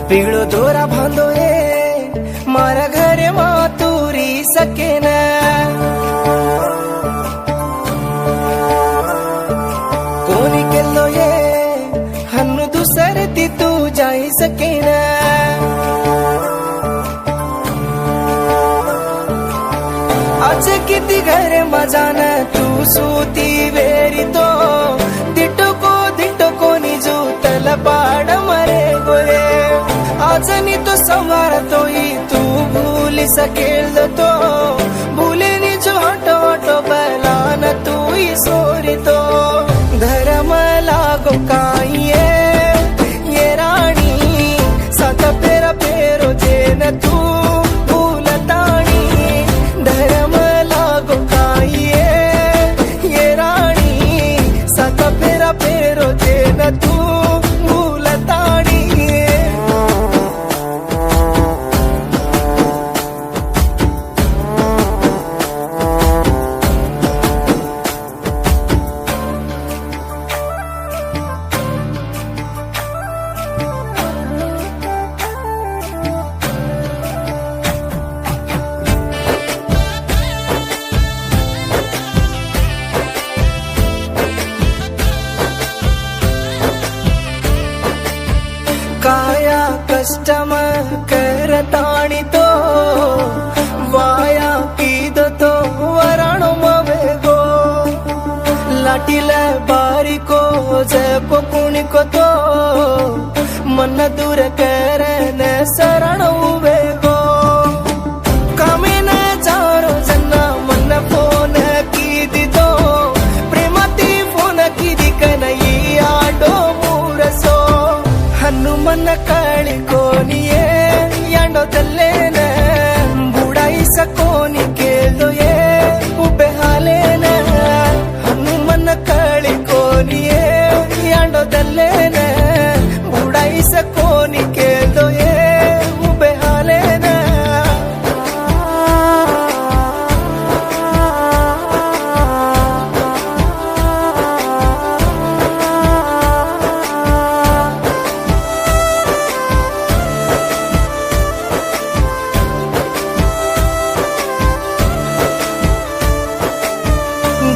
पीड़ो दोरा बांधो ये मारा घरे माँ तूरी सके न कोनी के लो ये हन्नु दूसरे ती तू जाई सके न आज किती घरे मजान तू सूती वेरी तो दिटो को निजू तल पाड़ मरे गोरे आज नी तो संवार तो ही तू भूल सकेल तो भूले नी जो हटो बलान तू ही सोरी तो धर्म लागो काइए ये रानी सात पेरा पेरो जेन तू भूलतानी धर्म लागो काइए ये रानी सात पेरा पेरो जेन तू भूलतानी काया कष्टम करताणी तो वाया कीद तो वरणो मवेगो लाटील बारीको जपो कुणिको तो मन दूर करन शरण उवेगो कमीन चारो जन्ना मन फोन कीदी तो प्रेमाती फोन कीदी कनई आडो मूरसो हनुमन कळी कोनिये यांडो तल्लेन बुडाई सकोनी केलो ये उबे हालेन हनुमन कळी कोनिये यांडो तल्लेन बुडाई सकोनी केलो ये उबे हालेन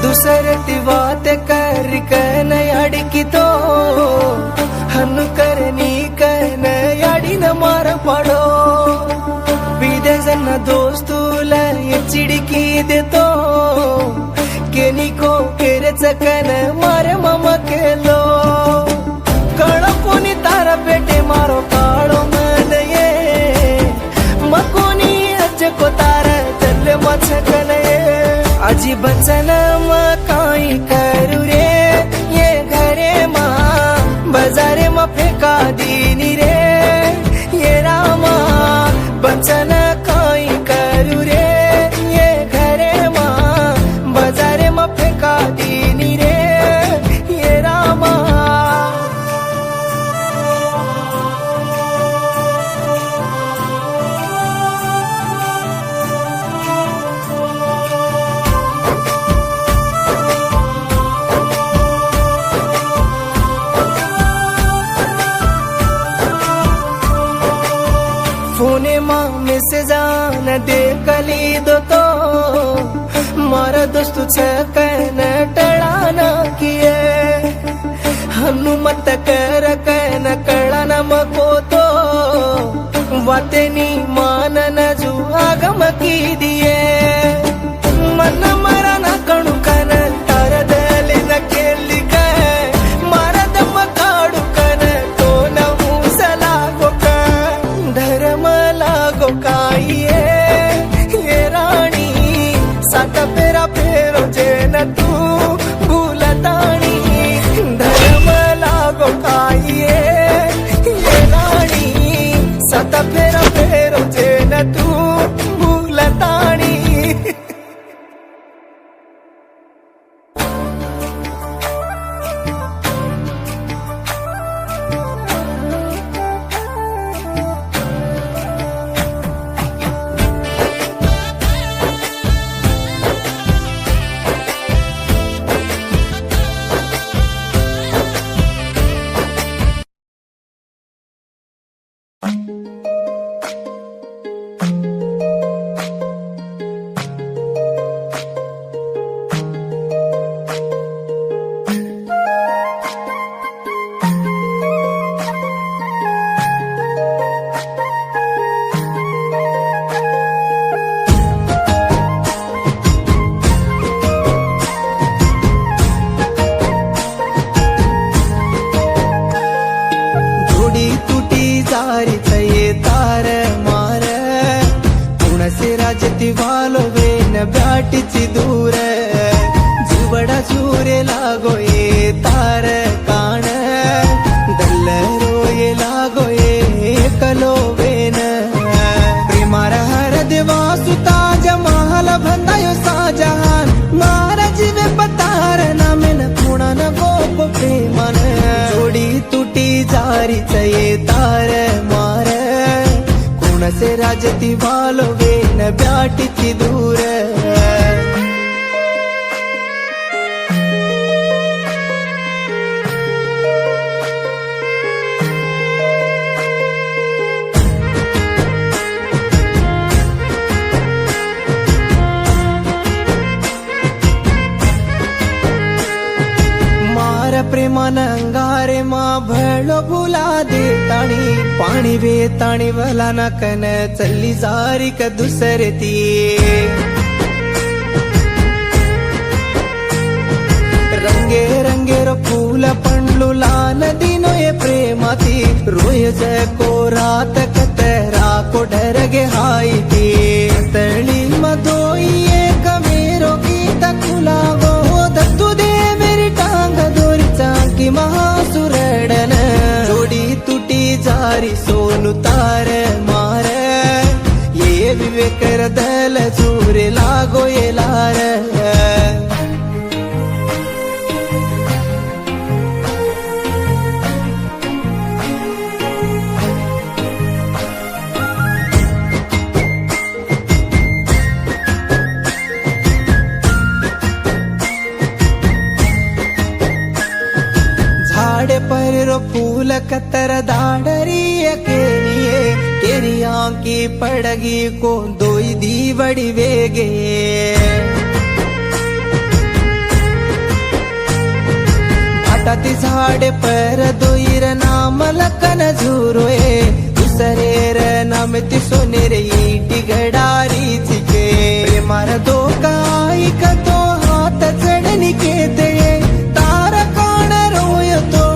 दूसरे ती बात कर कन अड़की तो हनु करनी कन अड़ी न मार पड़ो बीदे जन दोस्तूल ये चिड़की दे तो केनी को केरे चकन मारे मम के लो कड़ो कोनी तारा बेटे मारो काड़ो मन ये मकोनी अज को तारा चल मचकन ये अजी बचन काई करू रे ये घरे माँ बाजारे में फेंका दीनी रे ये रामा बचन काई करू रे ये घरे माँ बाजारे में फेंका दीनी रे ये रामा फोने माँ मैसेज आना दे कली दो तो मारा दोस्त कहना टड़ाना किए हनु मत कर कहना कड़ाना मको तो वाते नी मान न जू आगम की दिए मन मरा न कणु कन तार दले न खेली कह मारा दम काड़ू कन तो न मूसला को धर्म लागो काइए ये रानी सात पेरा पेरो जेन तू भूलतानी धर्म लागो काइए ये रानी सात पेरा पेरो जेन तू भूलतानी जोडी तुटी जारीच ये तार मार कुणसे राजती वालोवेन ब्याटीची दूर जीवडा झुरे लागो ये तार काण दल्लरो लागो ये कलोवेन प्रेमार हर देवा सुताज महाल भंदायो साजहान मारा जीवे पतार नामेन कुणा न गोप प्रेमान जोडी तुटी जारीच ये तार मार कुणसे राजती वालोवेन ब्याटीची दूर प्रेमान अंगारे मा भळो भुला देताणी पाणी वेताणी भला नकन चल्ली जारी क दुसरे ती रंगे रंगे रो फूल पंडलू लान दिनो ये प्रेमाती रोय को रात कतरा को डरगे हाई ती तळी मधोई एक मेरो गीत खुलावो दत्तू दे मेरी टांग की महासुरडन जोडी तुटी जारी सोनु तार मार ये विवेकर दल झुरे लागो ये लार पर फूल कतर दाडरी केनिये केरिया की पड़गी को दोई दी बड़ी वेगे भाटाती झाडे पर दोईर नाम लकन झुरोए दुसरेर नाम ती सोनेर ईटी गडारी चिके प्रेमार दो काही का तो हात चढणी केते तार कोण रोय तो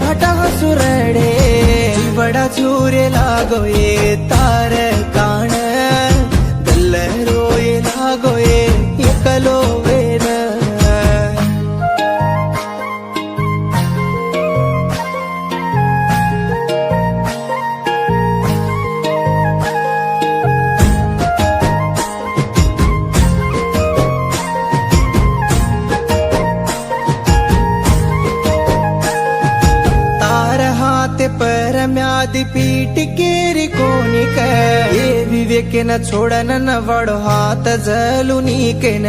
भटा सुरडे जीवडा झुरे लागो ये तार काण दल्लरो लागो ये एकलो वेन पर म्यादी पीट केरी कोणी ये विवेक न छोडन न वडो हात जलुनी केन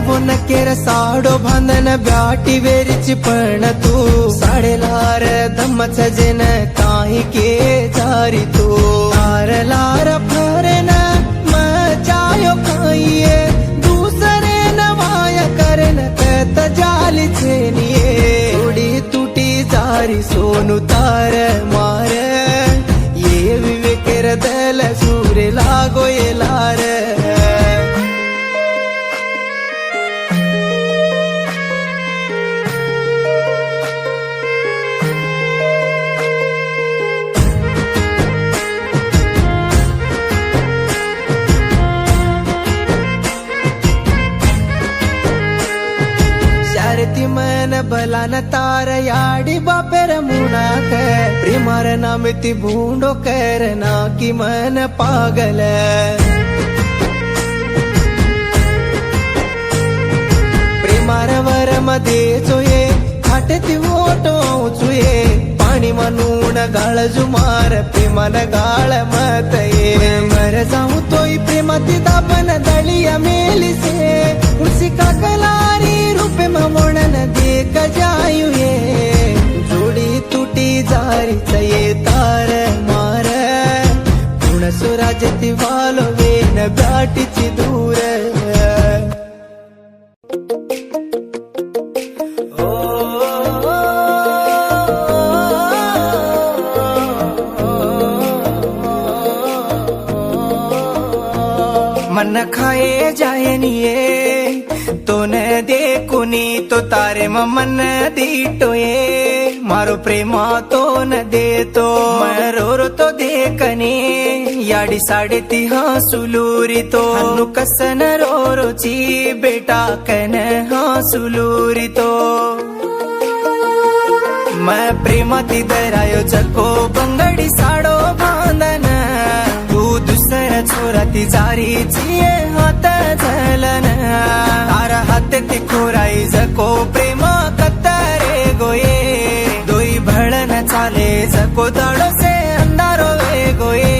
वो न केर साडो बांधन ब्याटी वेरीची पण तू साडेलार धम्मच जेन काही के जारी तू लार लार फरेन मचायो काये दूसरे नवाय करन कत जाली छेनिये जोडी तुटी जारी सोनु तार मार ये विवेकर दल झुरे लागो ये लार मन बलान तार याडी बापेर मुनाक प्रेमार नामिती भूंडो करना की मन पागल प्रेमार वर मध्ये जोये खाटती ओटो चुये पाणी म्हणून गाळ जुमार प्रेमान गाळ मत ये मर जाऊ तोय प्रेमाती दापन दळिया मेलिसे उसी काकलारी रूपे ममोणन देख जायु ये जोडी तुटी जारीच ये तार मार पुण सुराजती वालोवेन ब्याटीची दूर मन खाए जाए निये तो न देखो कुनी तो तारे मन दीटो ये मारो प्रेमा तो न दे तो मैं रो तो देखने याडी साडे ती सुलूरी तो हनु कसन रो ची बेटा कन सुलूरी तो मैं प्रेमाती दरायो चको बंगडी साडो बांधन तू दुसऱ्या चोराती जारी चिये हात झलन तारा हात ती खोराई जको प्रेमा कत्तरे गोये दोई भळन चाले जको दडो से अंधारो वे गोये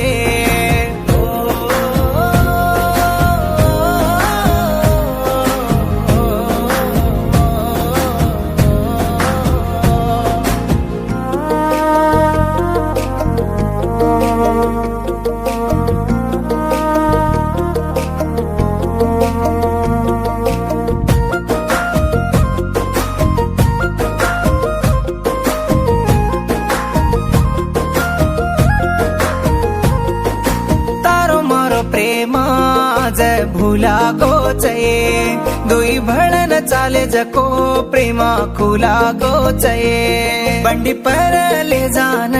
भूला गोचये दुई भळन चाले जको प्रेमा खुला गोचये बंडी पर ले जान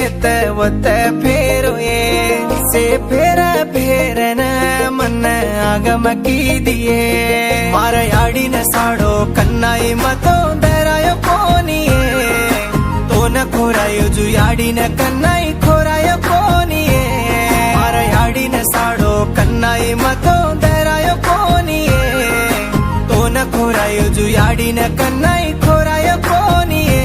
येत वत फेरोये से फेर फेरन मन आगम की दिये मार याडी न साडो कन्नाई मतो दरायो कोनिये तो न खोरायो जु याडी न कन्नाई खोरायो कोनिये मार याडी न साडो कन्नाई मतो दरायो कोनिये तो न खोरायो जु याडी न कन्नाई खोरायो कोनिये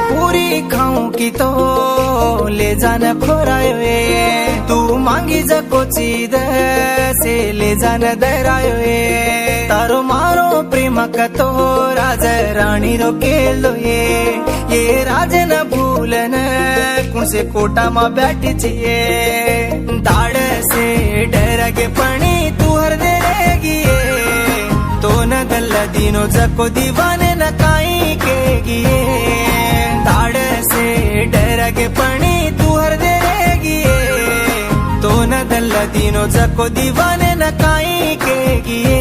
पूरी खाऊं की तो ले जान खोरायो ये तू मांगी जको चीद से ले जान दरायो ये तारो मारो प्रेम कतो राज रानी रो केलो ये राज न भूलन कुण से कोटा मा बैठी छिए दाड़ से डर के पणी तू हर दे रहेगी तो न गल दिनो जको दीवाने न काई के गिए ताड़ से डर के पणी तू हर दे रहेगी तो न गल दिनो जको दीवाने न काई के गिए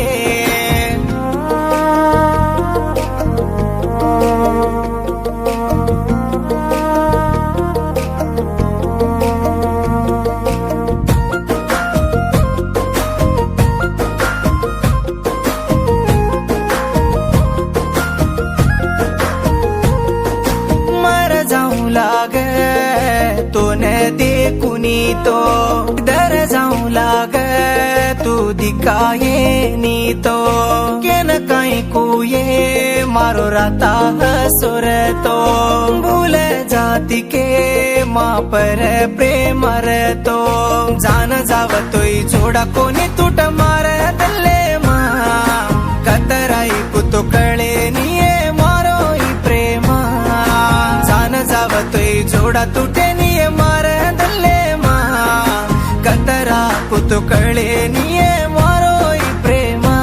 तो न देखुनी तो डर जाऊं लाग तू दिखाए नी तो के न कहीं को ये मारो राता सुर तो भूल जाती के माँ पर प्रेम तो जान जाव तो जोड़ा कोनी टूट मार दल्ले माँ कतराई कुतो कळे निये मारो ही प्रेमा जान जाव तो जोड़ा तुटे निये मार दल्ले माँ कतरा कुतो कळे निये मारो ही प्रेमा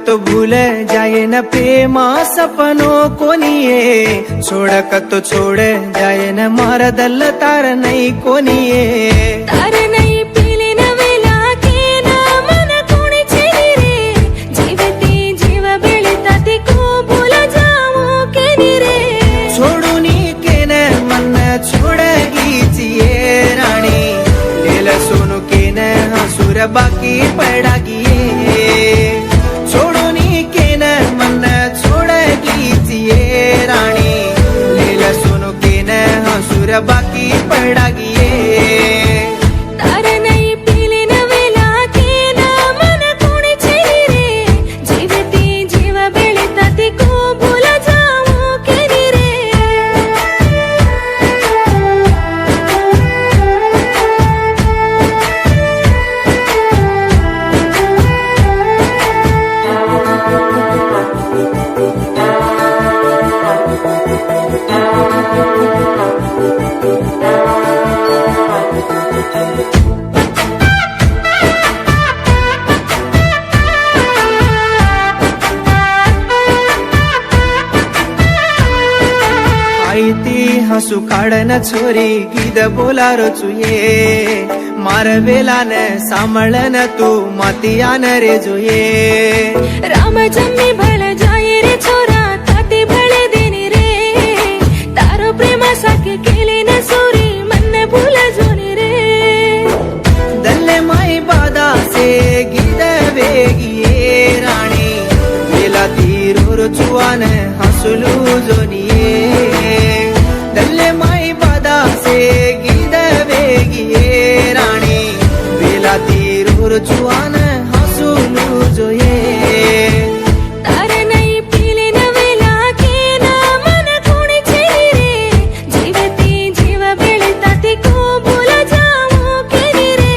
तो भूल जाए न प्रेमा सपनों को निये छोड़ तो छोड़ जाए न मार दल तार नहीं को निये तार नहीं पीले न वेला के न मन कोण छेली रे जीवते जीव बेळता ते को भूल जाओ के रे छोड़ू नी के न मन छोड़गी जिए रानी लेला सोनू के न हसुर बाकी पड़ागी रानी लीला सुनो के न फिर बाकी पडागिये तार नाही पिले नवेला केना मन कोणी छेली रे जीवती जीव बेळीताती कोबुल जाऊ केली रे आईती हसू काढन छोरी गीत बोलारो चुये मारवेलान सांभळन तू मातियान रे जोये राम जम्मी भळ जाये रे छोरा ताती भळे देनी रे तारो प्रेमासारखे केले न सोरी मन भूल जोनी रे दल्ले माई बादा से गीत वेगिये राणी वेला तीरोर चुवान हसुलू जोनिये दल्ले माई बादा से गीत वेगिये राणी वेला तीरोर चुवान हसुलू जोये तार नाही पिले नवेला केना मन कोणी छेली रे जीवती जीव बेळीताती कोबुल जाऊ केली रे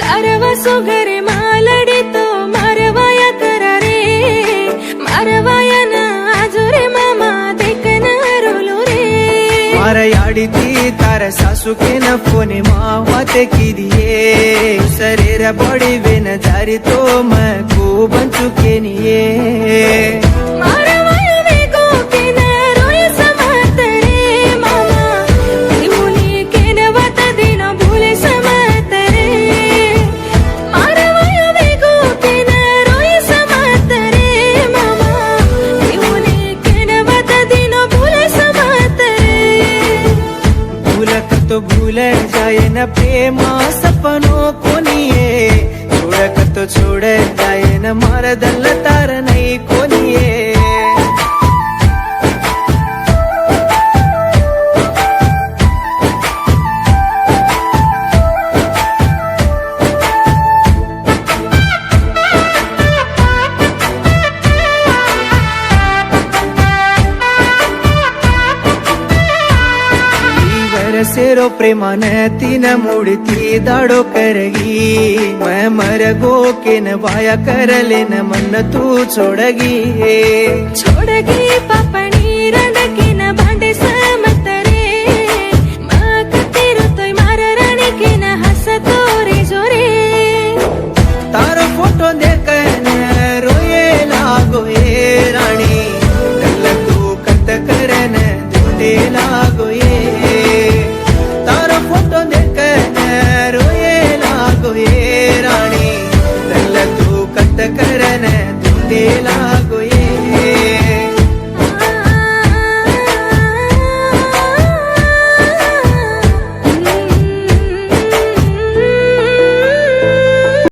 तारवासो घरे मालडी तो मारवाया करा रे मारवाया ना आजोरे मामा देखन रोलो रे मारयाडिती तार सासुकेन फोने मावते किदिये सरेर बड़ी वेन जारी तो मैं को बंचुकेनिये मारवाया वेगो केन रोय समत रे मामा भीमुली केन वत दिन भूले समत रे मारवाया वेगो केन रोय समत रे मामा भीमुली केन वत दिन भूले समत रे भूलक तो भूल जाए न प्रेमा सपनों कोनिये छोड़क तो छोड़ जाए न मार दल तार नहीं कोनिये सेरो प्रेमान तीन मूर्ति दाड़ो करगी मैं मर गो के न वाया कर लेन मन तू छोड़गी छोड़गी पापण